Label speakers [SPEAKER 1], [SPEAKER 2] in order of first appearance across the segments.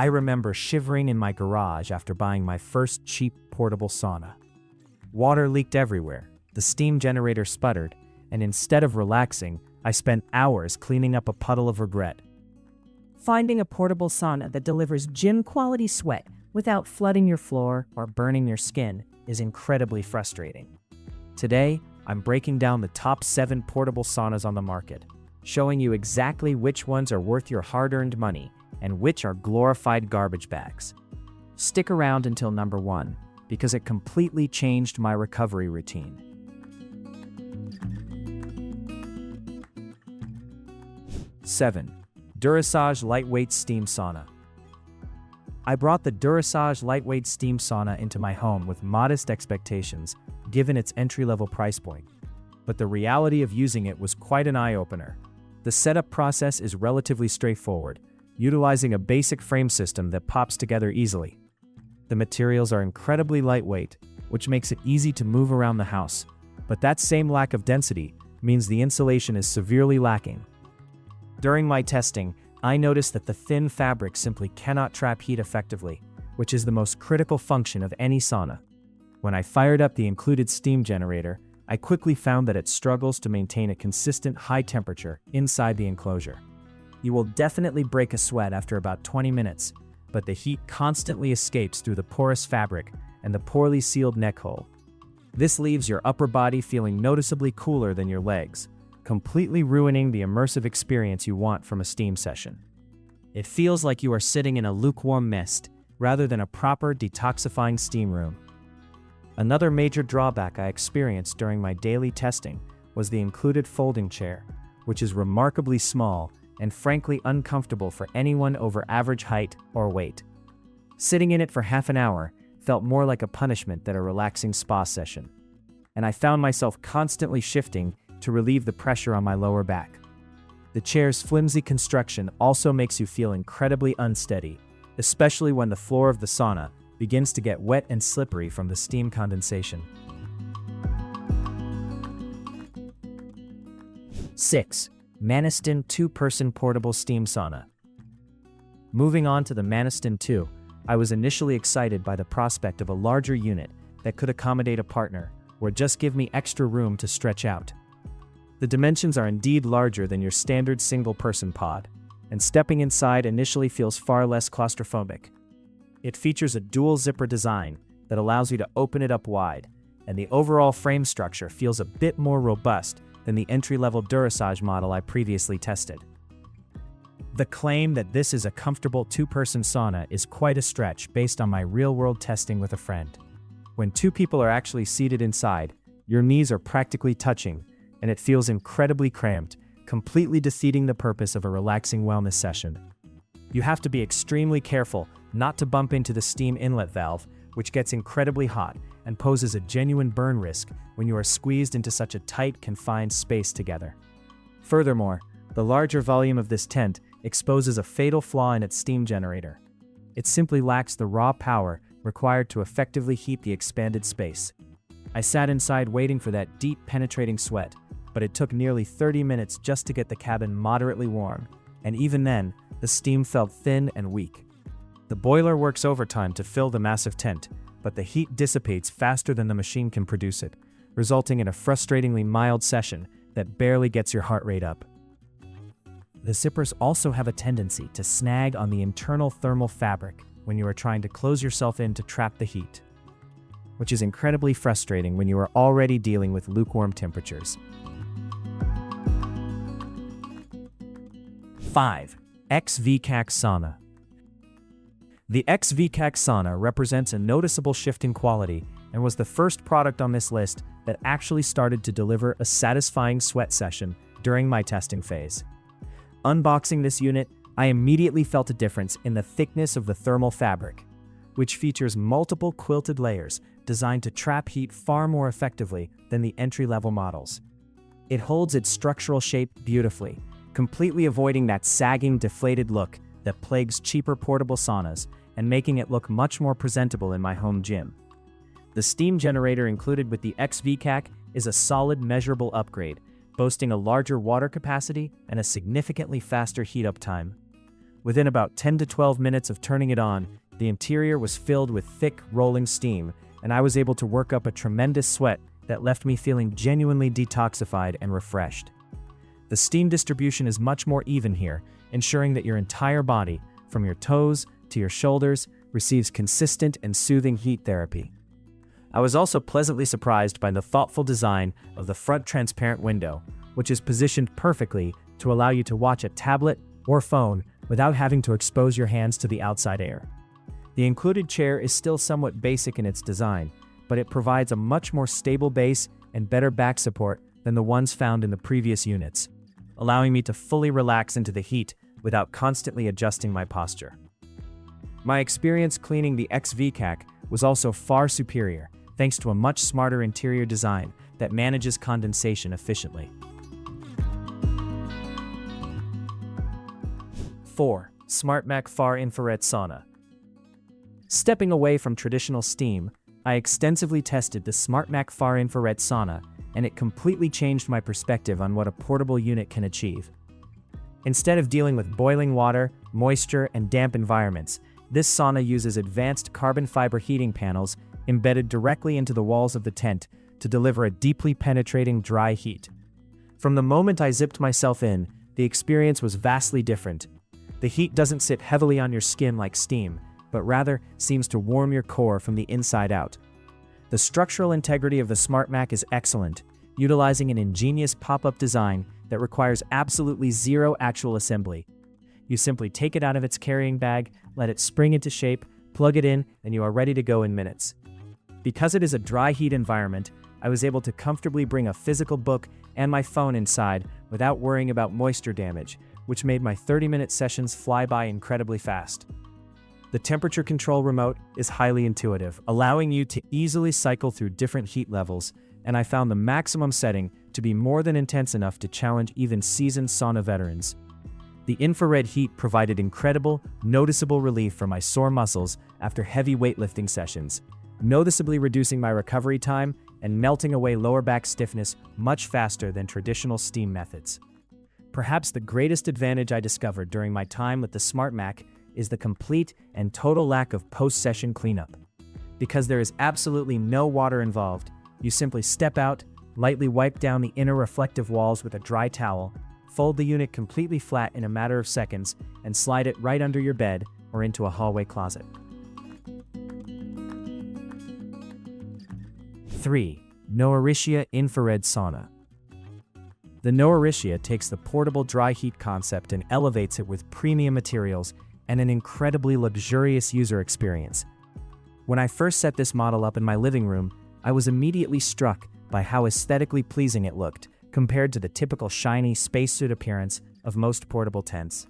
[SPEAKER 1] I remember shivering in my garage after buying my first cheap portable sauna. Water leaked everywhere, the steam generator sputtered, and instead of relaxing, I spent hours cleaning up a puddle of regret.
[SPEAKER 2] Finding a portable sauna that delivers gym-quality sweat without flooding your floor or burning your skin is incredibly frustrating. Today, I'm breaking down the top 7 portable saunas on the market, showing you exactly which ones are worth your hard-earned money and which are glorified garbage bags. Stick around until number 1, because it completely changed my recovery routine. 7. Durasage Lightweight Steam Sauna. I brought the Durasage Lightweight Steam Sauna into my home with modest expectations, given its entry-level price point. But the reality of using it was quite an eye-opener. The setup process is relatively straightforward, utilizing a basic frame system that pops together easily. The materials are incredibly lightweight, which makes it easy to move around the house, but that same lack of density means the insulation is severely lacking. During my testing, I noticed that the thin fabric simply cannot trap heat effectively, which is the most critical function of any sauna. When I fired up the included steam generator, I quickly found that it struggles to maintain a consistent high temperature inside the enclosure. You will definitely break a sweat after about 20 minutes, but the heat constantly escapes through the porous fabric and the poorly sealed neck hole. This leaves your upper body feeling noticeably cooler than your legs, completely ruining the immersive experience you want from a steam session. It feels like you are sitting in a lukewarm mist rather than a proper detoxifying steam room. Another major drawback I experienced during my daily testing was the included folding chair, which is remarkably small and frankly uncomfortable for anyone over average height or weight. Sitting in it for half an hour felt more like a punishment than a relaxing spa session, and I found myself constantly shifting to relieve the pressure on my lower back. The chair's flimsy construction also makes you feel incredibly unsteady, especially when the floor of the sauna begins to get wet and slippery from the steam condensation. 6. Manastin 2-Person Portable Steam Sauna. Moving on to the Manastin 2, I was initially excited by the prospect of a larger unit that could accommodate a partner or just give me extra room to stretch out. The dimensions are indeed larger than your standard single-person pod, and stepping inside initially feels far less claustrophobic. It features a dual zipper design that allows you to open it up wide, and the overall frame structure feels a bit more robust than the entry-level Durasage model I previously tested. The claim that this is a comfortable 2-person sauna is quite a stretch based on my real-world testing with a friend. When 2 people are actually seated inside, your knees are practically touching, and it feels incredibly cramped, completely defeating the purpose of a relaxing wellness session. You have to be extremely careful not to bump into the steam inlet valve, which gets incredibly hot and poses a genuine burn risk when you are squeezed into such a tight, confined space together. Furthermore, the larger volume of this tent exposes a fatal flaw in its steam generator. It simply lacks the raw power required to effectively heat the expanded space. I sat inside waiting for that deep, penetrating sweat, but it took nearly 30 minutes just to get the cabin moderately warm, and even then, the steam felt thin and weak. The boiler works overtime to fill the massive tent, but the heat dissipates faster than the machine can produce it, resulting in a frustratingly mild session that barely gets your heart rate up. The zippers also have a tendency to snag on the internal thermal fabric when you are trying to close yourself in to trap the heat, which is incredibly frustrating when you are already dealing with lukewarm temperatures. 5. X-Vcak Sauna. The X-Vcak Sauna represents a noticeable shift in quality and was the first product on this list that actually started to deliver a satisfying sweat session during my testing phase. Unboxing this unit, I immediately felt a difference in the thickness of the thermal fabric, which features multiple quilted layers designed to trap heat far more effectively than the entry-level models. It holds its structural shape beautifully, completely avoiding that sagging, deflated look that plagues cheaper portable saunas and making it look much more presentable in my home gym. The steam generator included with the X-Vcak is a solid, measurable upgrade, boasting a larger water capacity and a significantly faster heat-up time. Within about 10 to 12 minutes of turning it on, the interior was filled with thick, rolling steam, and I was able to work up a tremendous sweat that left me feeling genuinely detoxified and refreshed. The steam distribution is much more even here, ensuring that your entire body, from your toes to your shoulders, receives consistent and soothing heat therapy. I was also pleasantly surprised by the thoughtful design of the front transparent window, which is positioned perfectly to allow you to watch a tablet or phone without having to expose your hands to the outside air. The included chair is still somewhat basic in its design, but it provides a much more stable base and better back support than the ones found in the previous units, allowing me to fully relax into the heat without constantly adjusting my posture. My experience cleaning the X-Vcak was also far superior, thanks to a much smarter interior design that manages condensation efficiently. 4. Smartmak Far Infrared Sauna. Stepping away from traditional steam, I extensively tested the Smartmak Far Infrared Sauna, and it completely changed my perspective on what a portable unit can achieve. Instead of dealing with boiling water, moisture, and damp environments, this sauna uses advanced carbon fiber heating panels embedded directly into the walls of the tent to deliver a deeply penetrating dry heat. From the moment I zipped myself in, the experience was vastly different. The heat doesn't sit heavily on your skin like steam, but rather seems to warm your core from the inside out. The structural integrity of the Smartmak is excellent, utilizing an ingenious pop-up design that requires absolutely zero actual assembly. You simply take it out of its carrying bag, let it spring into shape, plug it in, and you are ready to go in minutes. Because it is a dry heat environment, I was able to comfortably bring a physical book and my phone inside without worrying about moisture damage, which made my 30-minute sessions fly by incredibly fast. The temperature control remote is highly intuitive, allowing you to easily cycle through different heat levels, and I found the maximum setting to be more than intense enough to challenge even seasoned sauna veterans. The infrared heat provided incredible, noticeable relief for my sore muscles after heavy weightlifting sessions, noticeably reducing my recovery time and melting away lower back stiffness much faster than traditional steam methods. Perhaps the greatest advantage I discovered during my time with the Smartmak is the complete and total lack of post-session cleanup. Because there is absolutely no water involved, you simply step out, lightly wipe down the inner reflective walls with a dry towel, fold the unit completely flat in a matter of seconds, and slide it right under your bed or into a hallway closet. 3. Noerishia Infrared Sauna. The Noerishia takes the portable dry heat concept and elevates it with premium materials and an incredibly luxurious user experience. When I first set this model up in my living room, I was immediately struck by how aesthetically pleasing it looked compared to the typical shiny spacesuit appearance of most portable tents.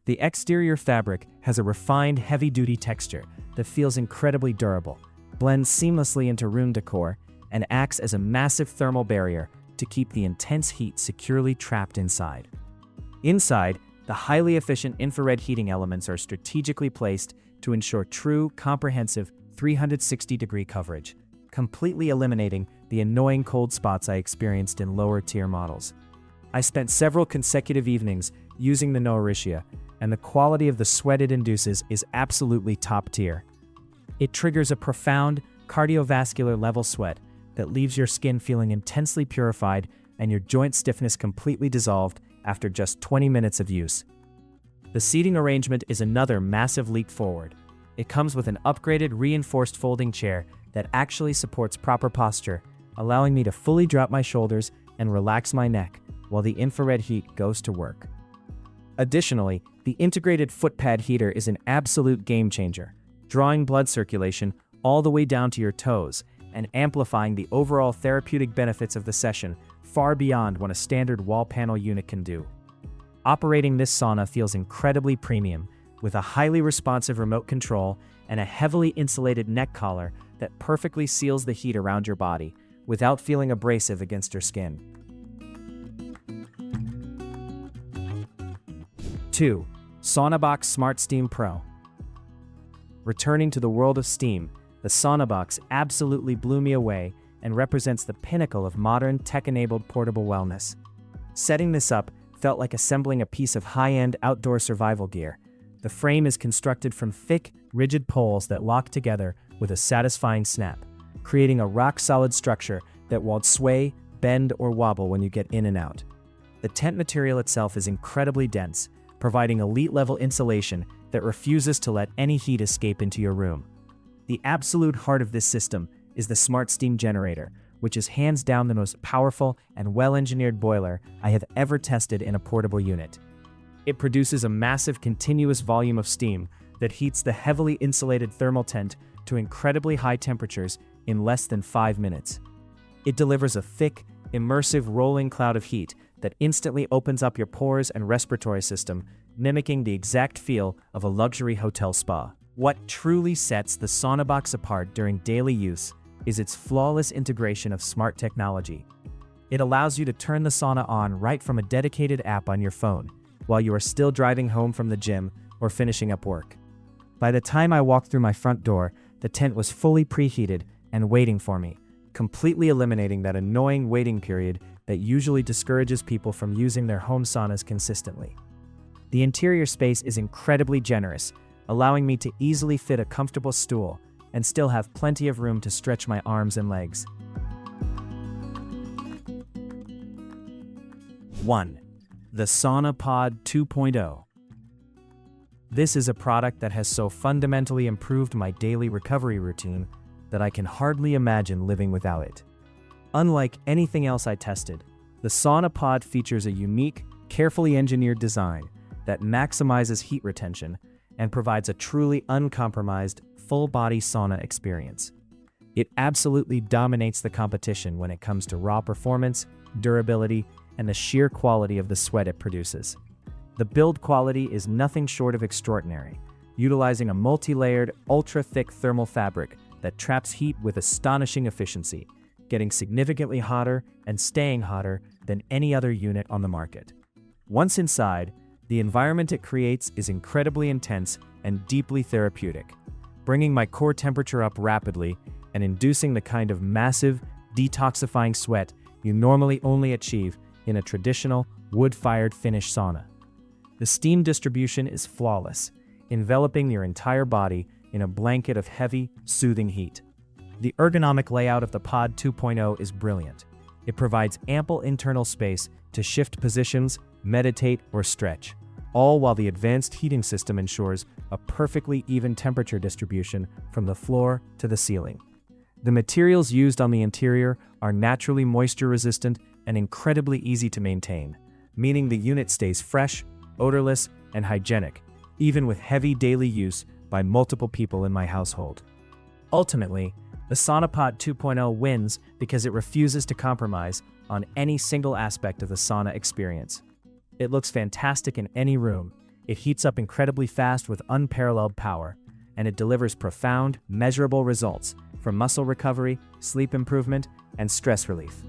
[SPEAKER 2] The exterior fabric has a refined, heavy-duty texture that feels incredibly durable, blends seamlessly into room decor, and acts as a massive thermal barrier to keep the intense heat securely trapped inside. Inside, the highly efficient infrared heating elements are strategically placed to ensure true, comprehensive 360-degree coverage, completely eliminating the annoying cold spots I experienced in lower-tier models. I spent several consecutive evenings using the Noerishia, and the quality of the sweat it induces is absolutely top-tier. It triggers a profound, cardiovascular level sweat that leaves your skin feeling intensely purified and your joint stiffness completely dissolved after just 20 minutes of use. The seating arrangement is another massive leap forward. It comes with an upgraded reinforced folding chair that actually supports proper posture, allowing me to fully drop my shoulders and relax my neck while the infrared heat goes to work. Additionally, the integrated foot pad heater is an absolute game changer, drawing blood circulation all the way down to your toes and amplifying the overall therapeutic benefits of the session far beyond what a standard wall panel unit can do. Operating this sauna feels incredibly premium, with a highly responsive remote control and a heavily insulated neck collar that perfectly seals the heat around your body without feeling abrasive against your skin. 2. Saunabox Smartsteam Pro. Returning to the world of steam, the Saunabox absolutely blew me away and represents the pinnacle of modern tech-enabled portable wellness. Setting this up felt like assembling a piece of high-end outdoor survival gear, The frame is constructed from thick, rigid poles that lock together with a satisfying snap, creating a rock-solid structure that won't sway, bend, or wobble when you get in and out. The tent material itself is incredibly dense, providing elite-level insulation that refuses to let any heat escape into your room. The absolute heart of this system is the Smartsteam generator, which is hands down the most powerful and well-engineered boiler I have ever tested in a portable unit. It produces a massive continuous volume of steam that heats the heavily insulated thermal tent to incredibly high temperatures in less than 5 minutes. It delivers a thick, immersive rolling cloud of heat that instantly opens up your pores and respiratory system, mimicking the exact feel of a luxury hotel spa. What truly sets the Saunabox apart during daily use is its flawless integration of smart technology. It allows you to turn the sauna on right from a dedicated app on your phone, while you are still driving home from the gym or finishing up work. By the time I walked through my front door, the tent was fully preheated and waiting for me, completely eliminating that annoying waiting period that usually discourages people from using their home saunas consistently. The interior space is incredibly generous, allowing me to easily fit a comfortable stool and still have plenty of room to stretch my arms and legs. 1. The Sauna Pod 2.0. This is a product that has so fundamentally improved my daily recovery routine that I can hardly imagine living without it. Unlike anything else I tested, the Sauna Pod features a unique, carefully engineered design that maximizes heat retention and provides a truly uncompromised, full-body sauna experience. It absolutely dominates the competition when it comes to raw performance, durability, and the sheer quality of the sweat it produces. The build quality is nothing short of extraordinary, utilizing a multi-layered, ultra-thick thermal fabric that traps heat with astonishing efficiency, getting significantly hotter and staying hotter than any other unit on the market. Once inside, the environment it creates is incredibly intense and deeply therapeutic, bringing my core temperature up rapidly and inducing the kind of massive, detoxifying sweat you normally only achieve in a traditional, wood-fired Finnish sauna. The steam distribution is flawless, enveloping your entire body in a blanket of heavy, soothing heat. The ergonomic layout of the Pod 2.0 is brilliant. It provides ample internal space to shift positions, meditate, or stretch, all while the advanced heating system ensures a perfectly even temperature distribution from the floor to the ceiling. The materials used on the interior are naturally moisture-resistant and incredibly easy to maintain, meaning the unit stays fresh, odorless, and hygienic, even with heavy daily use by multiple people in my household. Ultimately, the Sauna Pod 2.0 wins because it refuses to compromise on any single aspect of the sauna experience. It looks fantastic in any room, it heats up incredibly fast with unparalleled power, and it delivers profound, measurable results for muscle recovery, sleep improvement, and stress relief.